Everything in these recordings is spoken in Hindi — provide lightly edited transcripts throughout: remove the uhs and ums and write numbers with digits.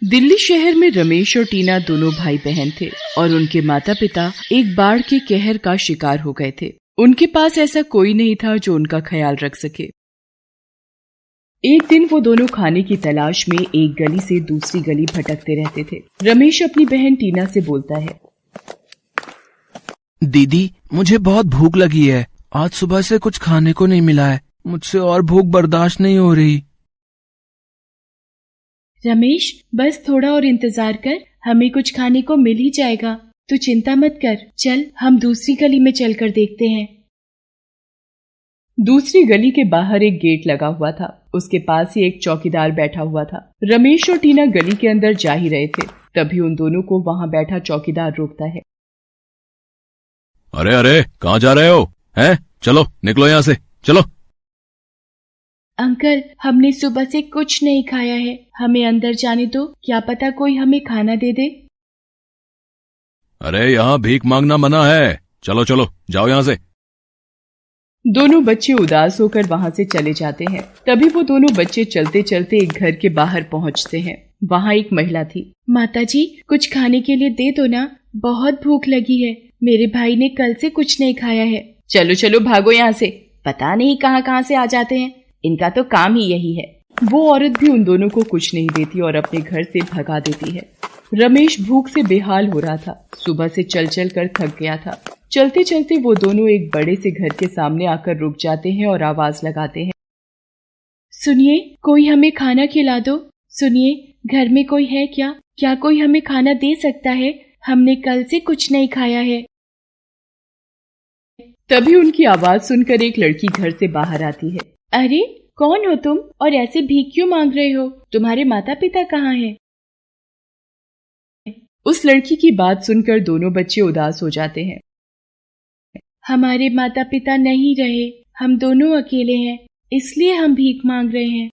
दिल्ली शहर में रमेश और टीना दोनों भाई बहन थे और उनके माता पिता एक बाढ़ के कहर का शिकार हो गए थे। उनके पास ऐसा कोई नहीं था जो उनका ख्याल रख सके। एक दिन वो दोनों खाने की तलाश में एक गली से दूसरी गली भटकते रहते थे। रमेश अपनी बहन टीना से बोलता है, दीदी मुझे बहुत भूख लगी है। आज सुबह से कुछ खाने को नहीं मिला है। मुझसे और भूख बर्दाश्त नहीं हो रही। रमेश बस थोड़ा और इंतजार कर, हमें कुछ खाने को मिल ही जाएगा। तू चिंता मत कर, चल हम दूसरी गली में चलकर देखते हैं। दूसरी गली के बाहर एक गेट लगा हुआ था। उसके पास ही एक चौकीदार बैठा हुआ था। रमेश और टीना गली के अंदर जा ही रहे थे, तभी उन दोनों को वहां बैठा चौकीदार रोकता है। अरे अरे, कहाँ जा रहे हो? हैं? चलो निकलो यहाँ से, चलो। अंकल, हमने सुबह से कुछ नहीं खाया है, हमें अंदर जाने दो, क्या पता कोई हमें खाना दे दे। अरे यहाँ भीख मांगना मना है। चलो चलो जाओ यहाँ से। दोनों बच्चे उदास होकर वहां से चले जाते हैं। तभी वो दोनों बच्चे चलते चलते एक घर के बाहर पहुंचते हैं। वहां एक महिला थी। माताजी, कुछ खाने के लिए दे दो ना, बहुत भूख लगी है। मेरे भाई ने कल से कुछ नहीं खाया है। चलो चलो भागो यहाँ से, पता नहीं कहाँ कहाँ से आ जाते हैं, इनका तो काम ही यही है। वो औरत भी उन दोनों को कुछ नहीं देती और अपने घर से भगा देती है। रमेश भूख से बेहाल हो रहा था। सुबह से चल चल कर थक गया था। चलते चलते वो दोनों एक बड़े से घर के सामने आकर रुक जाते हैं और आवाज लगाते हैं, सुनिए, कोई हमें खाना खिला दो। सुनिए, घर में कोई है क्या? क्या कोई हमें खाना दे सकता है? हमने कल से कुछ नहीं खाया है। तभी उनकी आवाज सुनकर एक लड़की घर से बाहर आती है। अरे कौन हो तुम और ऐसे भीख क्यों मांग रहे हो? तुम्हारे माता पिता कहाँ हैं? उस लड़की की बात सुनकर दोनों बच्चे उदास हो जाते हैं। हमारे माता पिता नहीं रहे, हम दोनों अकेले हैं, इसलिए हम भीख मांग रहे हैं।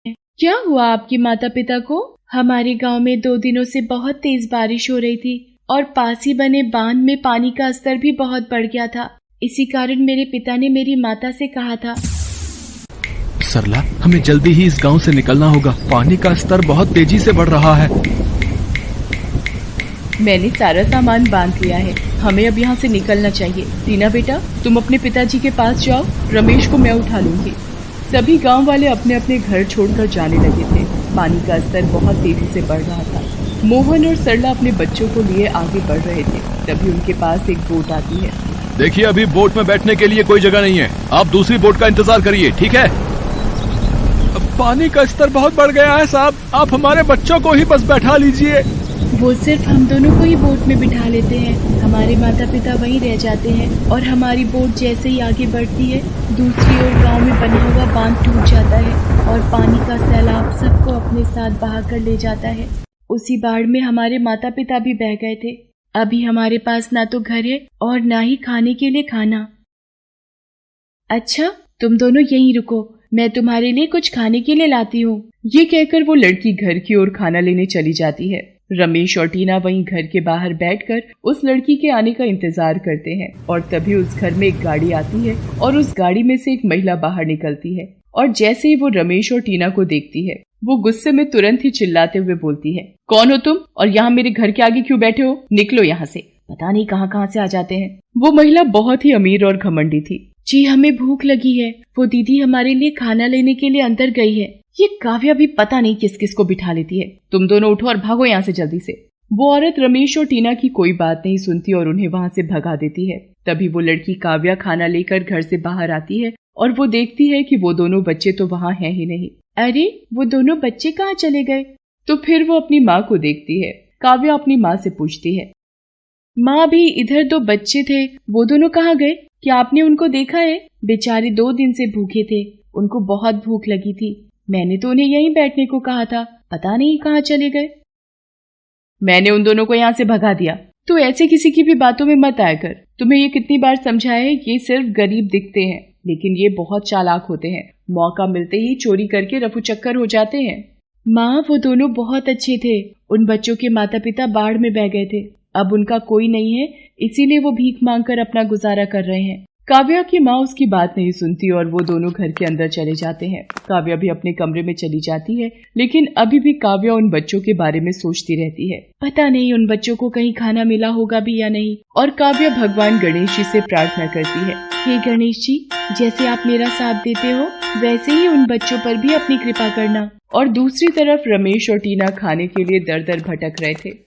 क्या हुआ आपके माता पिता को? हमारे गांव में 2 दिनों से बहुत तेज बारिश हो रही थी और पास ही बने बांध में पानी का स्तर भी बहुत बढ़ गया था। इसी कारण मेरे पिता ने मेरी माता से कहा था, सरला, हमें जल्दी ही इस गांव से निकलना होगा। पानी का स्तर बहुत तेजी से बढ़ रहा है। मैंने सारा सामान बांध लिया है, हमें अब यहाँ से निकलना चाहिए। टीना बेटा, तुम अपने पिताजी के पास जाओ, रमेश को मैं उठा लूंगी। सभी गांव वाले अपने अपने घर छोड़कर जाने लगे थे। पानी का स्तर बहुत तेजी से बढ़ रहा था। मोहन और सरला अपने बच्चों को लिए आगे बढ़ रहे थे। तभी उनके पास एक बोट आती है। देखिए, अभी बोट में बैठने के लिए कोई जगह नहीं है, आप दूसरी बोट का इंतजार करिए, ठीक है? पानी का स्तर बहुत बढ़ गया है साहब, आप हमारे बच्चों को ही बस बैठा लीजिए। वो सिर्फ हम दोनों को ही बोट में बिठा लेते हैं, हमारे माता पिता वहीं रह जाते हैं और हमारी बोट जैसे ही आगे बढ़ती है, दूसरी ओर गांव में बना हुआ बांध टूट जाता है और पानी का सैलाब सबको अपने साथ बहा कर ले जाता है। उसी बाढ़ में हमारे माता पिता भी बह गए थे। अभी हमारे पास ना तो घर है और ना ही खाने के लिए खाना। अच्छा, तुम दोनों यहीं रुको, मैं तुम्हारे लिए कुछ खाने के लिए लाती हूँ। ये कहकर वो लड़की घर की ओर खाना लेने चली जाती है। रमेश और टीना वहीं घर के बाहर बैठकर उस लड़की के आने का इंतजार करते हैं और तभी उस घर में एक गाड़ी आती है और उस गाड़ी में से एक महिला बाहर निकलती है और जैसे ही वो रमेश और टीना को देखती है, वो गुस्से में तुरंत ही चिल्लाते हुए बोलती है, कौन हो तुम और यहाँ मेरे घर के आगे क्यों बैठे हो? निकलो यहाँ से, पता नहीं कहाँ कहाँ से आ जाते हैं। वो महिला बहुत ही अमीर और घमंडी थी। जी, हमें भूख लगी है, वो दीदी हमारे लिए खाना लेने के लिए अंदर गई है। ये काव्या भी पता नहीं किस किस को बिठा लेती है। तुम दोनों उठो और भागो यहाँ से जल्दी से। वो औरत रमेश और टीना की कोई बात नहीं सुनती और उन्हें वहाँ से भगा देती है। तभी वो लड़की काव्या खाना लेकर घर से बाहर आती है और वो देखती है कि वो दोनों बच्चे तो वहाँ हैं ही नहीं। अरे, वो दोनों बच्चे कहाँ चले गए? तो फिर वो अपनी माँ को देखती है। काव्या अपनी माँ से पूछती है, माँ भी इधर 2 बच्चे थे, वो दोनों कहाँ गए? क्या आपने उनको देखा है? बेचारे 2 दिन से भूखे थे, उनको बहुत भूख लगी थी। मैंने तो उन्हें यहीं बैठने को कहा था, पता नहीं कहाँ चले गए। मैंने उन दोनों को यहाँ से भगा दिया। तो ऐसे किसी की भी बातों में मत आया कर। तुम्हें ये कितनी बार समझाया है, ये सिर्फ गरीब दिखते हैं लेकिन ये बहुत चालाक होते हैं। मौका मिलते ही चोरी करके रफू चक्कर हो जाते हैं। माँ, वो दोनों बहुत अच्छे थे। उन बच्चों के माता पिता बाढ़ में बह गए थे। अब उनका कोई नहीं है, इसीलिए वो भीख मांगकर अपना गुजारा कर रहे हैं। काव्या की माँ उसकी बात नहीं सुनती और वो दोनों घर के अंदर चले जाते हैं। काव्या भी अपने कमरे में चली जाती है, लेकिन अभी भी काव्या उन बच्चों के बारे में सोचती रहती है। पता नहीं उन बच्चों को कहीं खाना मिला होगा भी या नहीं। और काव्या भगवान गणेश जी से प्रार्थना करती है, हे गणेश जी, जैसे आप मेरा साथ देते हो वैसे ही उन बच्चों पर भी अपनी कृपा करना। और दूसरी तरफ रमेश और टीना खाने के लिए दर दर भटक रहे थे।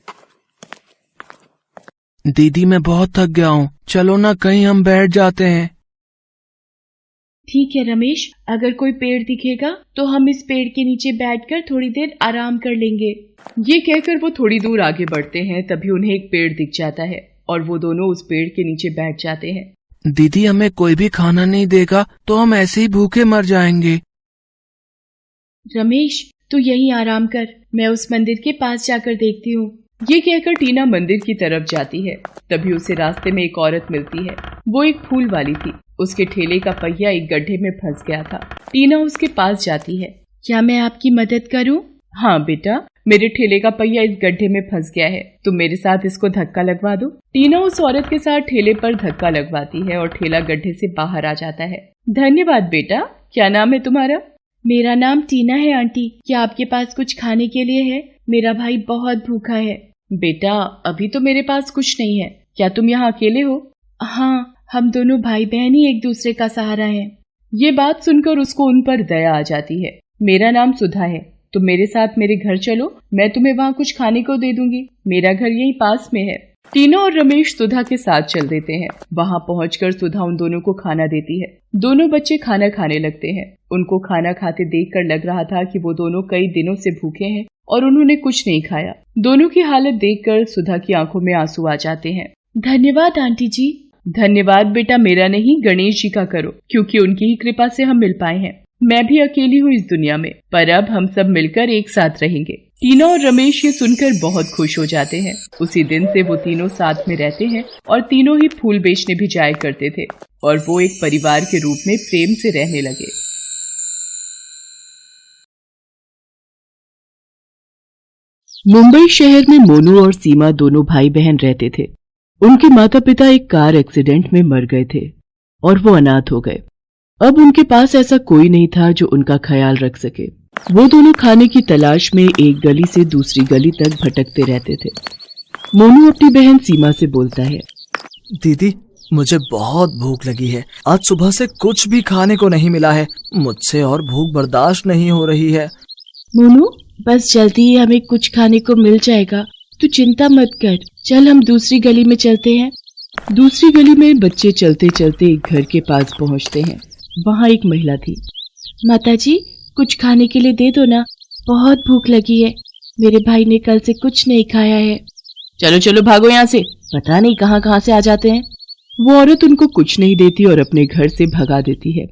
दीदी मैं बहुत थक गया हूँ, चलो ना कहीं हम बैठ जाते हैं। ठीक है रमेश, अगर कोई पेड़ दिखेगा तो हम इस पेड़ के नीचे बैठकर थोड़ी देर आराम कर लेंगे। ये कहकर वो थोड़ी दूर आगे बढ़ते हैं, तभी उन्हें एक पेड़ दिख जाता है और वो दोनों उस पेड़ के नीचे बैठ जाते हैं। दीदी हमें कोई भी खाना नहीं देगा तो हम ऐसे ही भूखे मर जाएंगे। रमेश तू यहीं आराम कर, मैं उस मंदिर के पास जाकर देखती हूँ। ये कहकर टीना मंदिर की तरफ जाती है। तभी उसे रास्ते में एक औरत मिलती है। वो एक फूल वाली थी। उसके ठेले का पहिया एक गड्ढे में फंस गया था। टीना उसके पास जाती है। क्या मैं आपकी मदद करूं? हाँ बेटा, मेरे ठेले का पहिया इस गड्ढे में फंस गया है, तुम मेरे साथ इसको धक्का लगवा दो। टीना उस औरत के साथ ठेले पर धक्का लगवाती है और ठेला गड्ढे से बाहर आ जाता है। धन्यवाद बेटा, क्या नाम है तुम्हारा? मेरा नाम टीना है आंटी। क्या आपके पास कुछ खाने के लिए है? मेरा भाई बहुत भूखा है। बेटा अभी तो मेरे पास कुछ नहीं है। क्या तुम यहाँ अकेले हो? हाँ, हम दोनों भाई बहन ही एक दूसरे का सहारा हैं। ये बात सुनकर उसको उन पर दया आ जाती है। मेरा नाम सुधा है, तुम मेरे साथ मेरे घर चलो, मैं तुम्हें वहाँ कुछ खाने को दे दूंगी। मेरा घर यहीं पास में है। टीना और रमेश सुधा के साथ चल देते हैं। वहाँ पहुंचकर सुधा उन दोनों को खाना देती है। दोनों बच्चे खाना खाने लगते हैं। उनको खाना खाते देखकर लग रहा था कि वो दोनों कई दिनों से भूखे हैं और उन्होंने कुछ नहीं खाया। दोनों की हालत देखकर सुधा की आंखों में आंसू आ जाते हैं। धन्यवाद आंटी जी। धन्यवाद बेटा मेरा नहीं, गणेश जी का करो, क्योंकि उनकी ही कृपा से हम मिल पाए हैं। मैं भी अकेली हूँ इस दुनिया में, पर अब हम सब मिलकर एक साथ रहेंगे। टीना और रमेश ये सुनकर बहुत खुश हो जाते हैं। उसी दिन से वो तीनों साथ में रहते हैं और तीनों ही फूल बेचने भी जाया करते थे और वो एक परिवार के रूप में प्रेम से रहने लगे। मुंबई शहर में मोनू और सीमा दोनों भाई बहन रहते थे। उनके माता पिता एक कार एक्सीडेंट में मर गए थे और वो अनाथ हो गए। अब उनके पास ऐसा कोई नहीं था जो उनका ख्याल रख सके। वो दोनों खाने की तलाश में एक गली से दूसरी गली तक भटकते रहते थे। मोनू अपनी बहन सीमा से बोलता है, दीदी मुझे बहुत भूख लगी है, आज सुबह से कुछ भी खाने को नहीं मिला है, मुझसे और भूख बर्दाश्त नहीं हो रही है। मोनू बस जल्दी ही हमें कुछ खाने को मिल जाएगा, तू चिंता मत कर, चल हम दूसरी गली में चलते हैं। दूसरी गली में बच्चे चलते चलते एक घर के पास पहुंचते हैं। वहाँ एक महिला थी। माताजी कुछ खाने के लिए दे दो ना, बहुत भूख लगी है, मेरे भाई ने कल से कुछ नहीं खाया है। चलो चलो भागो यहाँ से, पता नहीं कहाँ कहाँ से आ जाते हैं। वो औरत उनको कुछ नहीं देती और अपने घर से भगा देती है।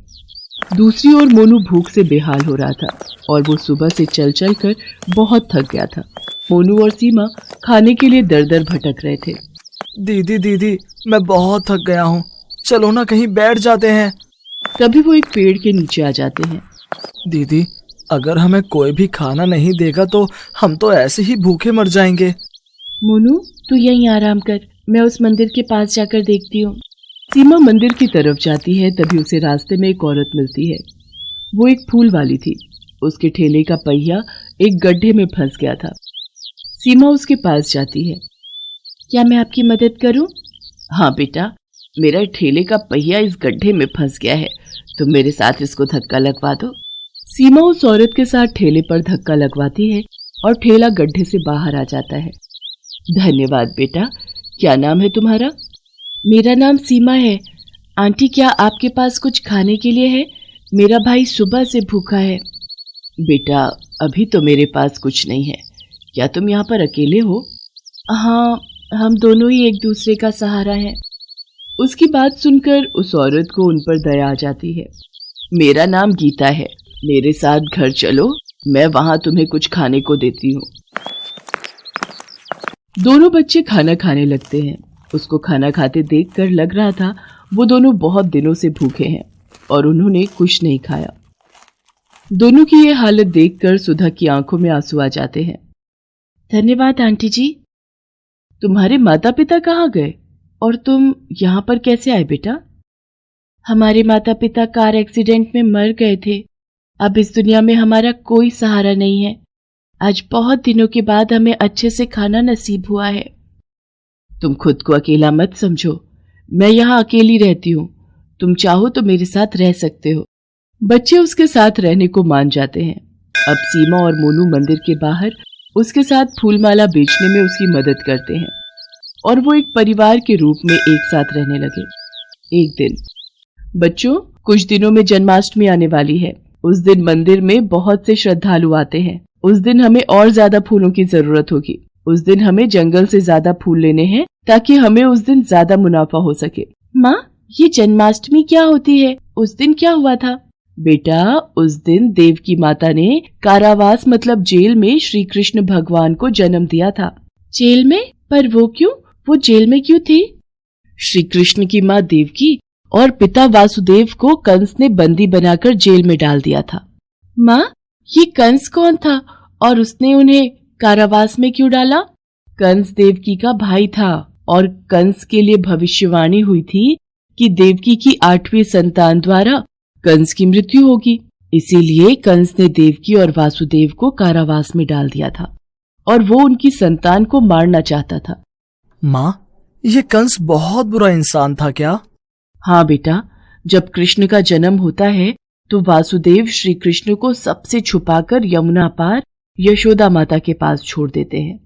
दूसरी ओर मोनू भूख से बेहाल हो रहा था और वो सुबह से चल चल कर बहुत थक गया था। मोनू और सीमा खाने के लिए दर दर भटक रहे थे। दीदी दीदी मैं बहुत थक गया हूँ, चलो ना कहीं बैठ जाते हैं। तभी वो एक पेड़ के नीचे आ जाते हैं। दीदी अगर हमें कोई भी खाना नहीं देगा तो हम तो ऐसे ही भूखे मर जाएंगे। मोनू तू यहीं आराम कर, मैं उस मंदिर के पास जाकर देखती हूँ। सीमा मंदिर की तरफ जाती है, तभी उसे रास्ते में एक औरत मिलती है। वो एक फूल वाली थी। उसके ठेले का पहिया एक गड्ढे में फंस गया था। सीमा उसके पास जाती है। क्या मैं आपकी मदद करूं? हाँ बेटा, मेरा ठेले का पहिया इस गड्ढे में फंस गया है, तुम मेरे साथ इसको धक्का लगवा दो। सीमा उस औरत के साथ ठेले पर धक्का लगवाती है और ठेला गड्ढे से बाहर आ जाता है। धन्यवाद बेटा, क्या नाम है तुम्हारा? मेरा नाम सीमा है। आंटी क्या आपके पास कुछ खाने के लिए है? मेरा भाई सुबह से भूखा है। बेटा अभी तो मेरे पास कुछ नहीं है, क्या तुम यहाँ पर अकेले हो? हाँ, हम दोनों ही एक दूसरे का सहारा हैं। उसकी बात सुनकर उस औरत को उन पर दया आ जाती है। मेरा नाम गीता है, मेरे साथ घर चलो, मैं वहां तुम्हें कुछ खाने को देती हूँ। दोनों बच्चे खाना खाने लगते हैं। उसको खाना खाते देखकर लग रहा था वो दोनों बहुत दिनों से भूखे हैं और उन्होंने कुछ नहीं खाया। दोनों की ये हालत देखकर सुधा की आंखों में आंसू आ जाते हैं। धन्यवाद आंटी जी। तुम्हारे माता पिता कहाँ गए और तुम यहाँ पर कैसे आए बेटा? हमारे माता पिता कार एक्सीडेंट में मर गए थे। अब इस दुनिया में हमारा कोई सहारा नहीं है। आज बहुत दिनों के बाद हमें अच्छे से खाना नसीब हुआ है। तुम खुद को अकेला मत समझो। मैं यहाँ अकेली रहती हूँ। तुम चाहो तो मेरे साथ रह सकते हो। बच्चे उसके साथ रहने को मान जाते हैं। अब सीमा और मोनू मंदिर के बाहर उसके साथ फूलमाला बेचने में उसकी मदद करते हैं और वो एक परिवार के रूप में एक साथ रहने लगे। एक दिन, बच्चों, कुछ दिनों में जन्माष्टमी आने वाली है। उस दिन मंदिर में बहुत से श्रद्धालु आते हैं। उस दिन हमें और ज्यादा फूलों की जरूरत होगी। उस दिन हमें जंगल से ज्यादा फूल लेने हैं ताकि हमें उस दिन ज्यादा मुनाफा हो सके। माँ, ये जन्माष्टमी क्या होती है? उस दिन क्या हुआ था? बेटा, उस दिन देवकी माता ने कारावास मतलब जेल में श्री कृष्ण भगवान को जन्म दिया था। जेल में? पर वो क्यों? वो जेल में क्यों थी? श्री कृष्ण की माँ देवकी और पिता वासुदेव को कंस ने बंदी बनाकर जेल में डाल दिया था। माँ, ये कंस कौन था और उसने उन्हें कारावास में क्यों डाला? कंस देवकी का भाई था और कंस के लिए भविष्यवाणी हुई थी कि देवकी की 8वीं संतान द्वारा कंस की मृत्यु होगी। इसीलिए कंस ने देवकी और वासुदेव को कारावास में डाल दिया था और वो उनकी संतान को मारना चाहता था। माँ, ये कंस बहुत बुरा इंसान था क्या? हाँ बेटा, जब कृष्ण का जन्म होता है तो वासुदेव श्री कृष्ण को सबसे छुपाकर यमुना पार यशोदा माता के पास छोड़ देते हैं।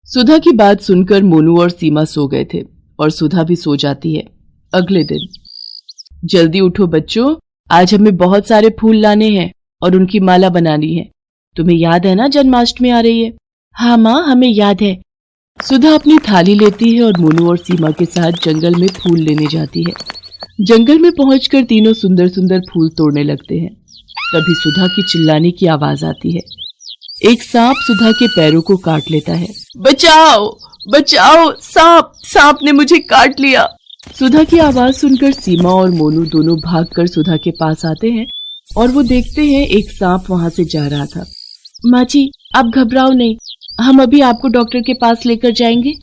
सुधा की बात सुनकर मोनू और सीमा सो गए थे और सुधा भी सो जाती है। अगले दिन, जल्दी उठो बच्चों, आज हमें बहुत सारे फूल लाने हैं और उनकी माला बनानी है। तुम्हें याद है ना जन्माष्टमी आ रही है? हाँ माँ, हमें याद है। सुधा अपनी थाली लेती है और मोनू और सीमा के साथ जंगल में फूल लेने जाती है। जंगल में पहुंचकर तीनों सुंदर सुंदर फूल तोड़ने लगते हैं। तभी सुधा की चिल्लाने की आवाज आती है। एक सांप सुधा के पैरों को काट लेता है। बचाओ, बचाओ, सांप, सांप ने मुझे काट लिया। सुधा की आवाज सुनकर सीमा और मोनू दोनों भागकर सुधा के पास आते हैं और वो देखते हैं एक सांप वहां से जा रहा था। माँ जी, आप घबराओ नहीं, हम अभी आपको डॉक्टर के पास लेकर जाएंगे।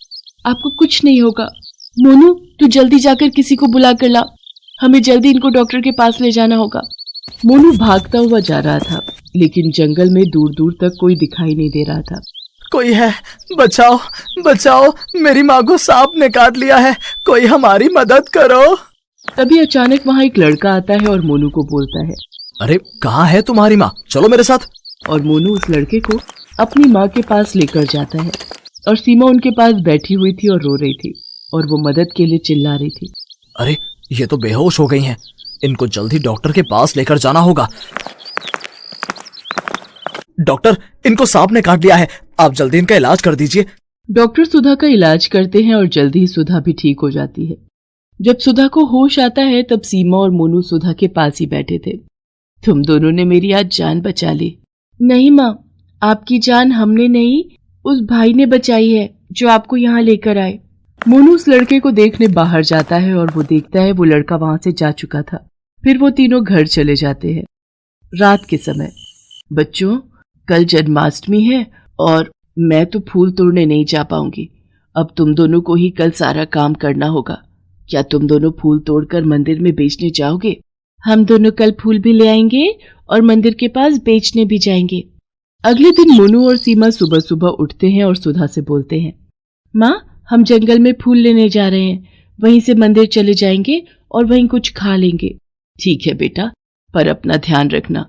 आपको कुछ नहीं होगा। मोनू, तू जल्दी जाकर किसी को बुला कर ला, हमें जल्दी इनको डॉक्टर के पास ले जाना होगा। मोनू भागता हुआ जा रहा था, लेकिन जंगल में दूर दूर तक कोई दिखाई नहीं दे रहा था। कोई है, बचाओ, बचाओ, मेरी माँ को सांप ने काट लिया है, कोई हमारी मदद करो। तभी अचानक वहाँ एक लड़का आता है और मोनू को बोलता है, अरे कहाँ है तुम्हारी माँ, चलो मेरे साथ। और मोनू उस लड़के को अपनी माँ के पास लेकर जाता है और सीमा उनके पास बैठी हुई थी और रो रही थी और वो मदद के लिए चिल्ला रही थी। अरे ये तो बेहोश हो गई हैं, इनको जल्दी डॉक्टर के पास लेकर जाना होगा। डॉक्टर, इनको सांप ने काट लिया है, आप जल्दी इनका इलाज कर दीजिए। डॉक्टर सुधा का इलाज करते हैं और जल्दी ही सुधा भी ठीक हो जाती है। जब सुधा को होश आता है तब सीमा और मोनू सुधा के पास ही बैठे थे। तुम दोनों ने मेरी आज जान बचा ली। नहीं माँ, आपकी जान हमने नहीं, उस भाई ने बचाई है जो आपको यहाँ लेकर आए। मोनू उस लड़के को देखने बाहर जाता है और वो देखता है वो लड़का वहां से जा चुका था। फिर वो तीनों घर चले जाते हैं। रात के समय, बच्चों, कल जन्माष्टमी है और मैं तो फूल तोड़ने नहीं जा पाऊंगी। अब तुम दोनों को ही कल सारा काम करना होगा। क्या तुम दोनों फूल तोड़कर मंदिर में बेचने जाओगे? हम दोनों कल फूल भी ले आएंगे और मंदिर के पास बेचने भी जाएंगे। अगले दिन मोनू और सीमा सुबह सुबह उठते हैं और सुधा से बोलते हैं, माँ, हम जंगल में फूल लेने जा रहे हैं, वहीं से मंदिर चले जाएंगे और वहीं कुछ खा लेंगे। ठीक है बेटा, पर अपना ध्यान रखना,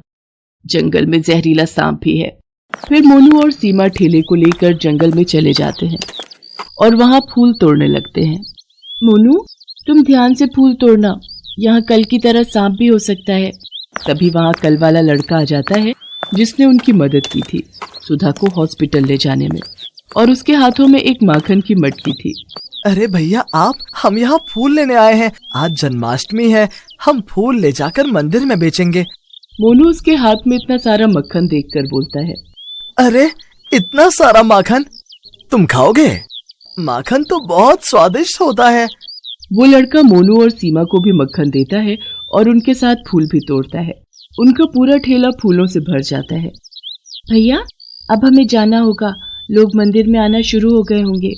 जंगल में जहरीला सांप भी है। फिर मोनू और सीमा ठेले को लेकर जंगल में चले जाते हैं और वहां फूल तोड़ने लगते हैं। मोनू, तुम ध्यान से फूल तोड़ना, यहाँ कल की तरह सांप भी हो सकता है। तभी वहां कल वाला लड़का आ जाता है जिसने उनकी मदद की थी सुधा को हॉस्पिटल ले जाने में, और उसके हाथों में एक माखन की मटकी थी। अरे भैया आप, हम यहाँ फूल लेने आए हैं, आज जन्माष्टमी है, हम फूल ले जाकर मंदिर में बेचेंगे। मोनू उसके हाथ में इतना सारा मक्खन देखकर बोलता है, अरे इतना सारा माखन तुम खाओगे? माखन तो बहुत स्वादिष्ट होता है। वो लड़का मोनू और सीमा को भी मक्खन देता है और उनके साथ फूल भी तोड़ता है। उनका पूरा ठेला फूलों से भर जाता है। भैया, अब हमें जाना होगा, लोग मंदिर में आना शुरू हो गए होंगे।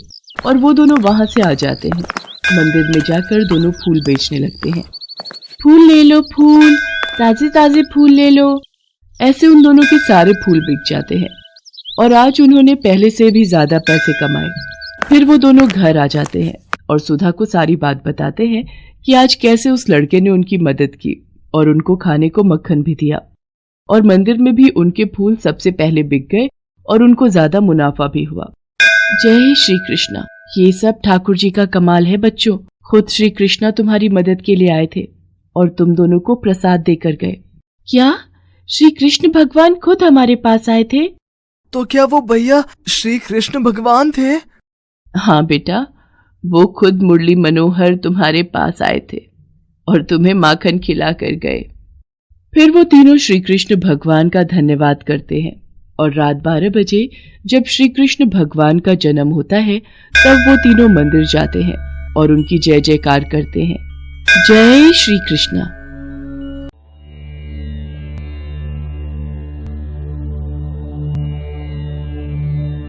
और वो दोनों वहां से आ जाते हैं। मंदिर में जाकर दोनों फूल बेचने लगते हैं। फूल ले लो, फूल, ताजे ताजे फूल ले लो। ऐसे उन दोनों के सारे फूल बिक जाते हैं और आज उन्होंने पहले से भी ज्यादा पैसे कमाए। फिर वो दोनों घर आ जाते हैं और सुधा को सारी बात बताते हैं कि आज कैसे उस लड़के ने उनकी मदद की और उनको खाने को मक्खन भी दिया, और मंदिर में भी उनके फूल सबसे पहले बिक गए और उनको ज्यादा मुनाफा भी हुआ। जय श्री कृष्णा। ये सब ठाकुर जी का कमाल है बच्चों। खुद श्री कृष्णा तुम्हारी मदद के लिए आए थे और तुम दोनों को प्रसाद देकर गए। क्या श्री कृष्ण भगवान खुद हमारे पास आए थे? तो क्या वो भैया श्री कृष्ण भगवान थे? हाँ बेटा, वो खुद मुरली मनोहर तुम्हारे पास आए थे और तुम्हें माखन खिला कर गए। फिर वो तीनों श्री कृष्ण भगवान का धन्यवाद करते हैं और रात 12 बजे जब श्री कृष्ण भगवान का जन्म होता है तब वो तीनों मंदिर जाते हैं और उनकी जय जयकार करते हैं। जय श्री कृष्णा।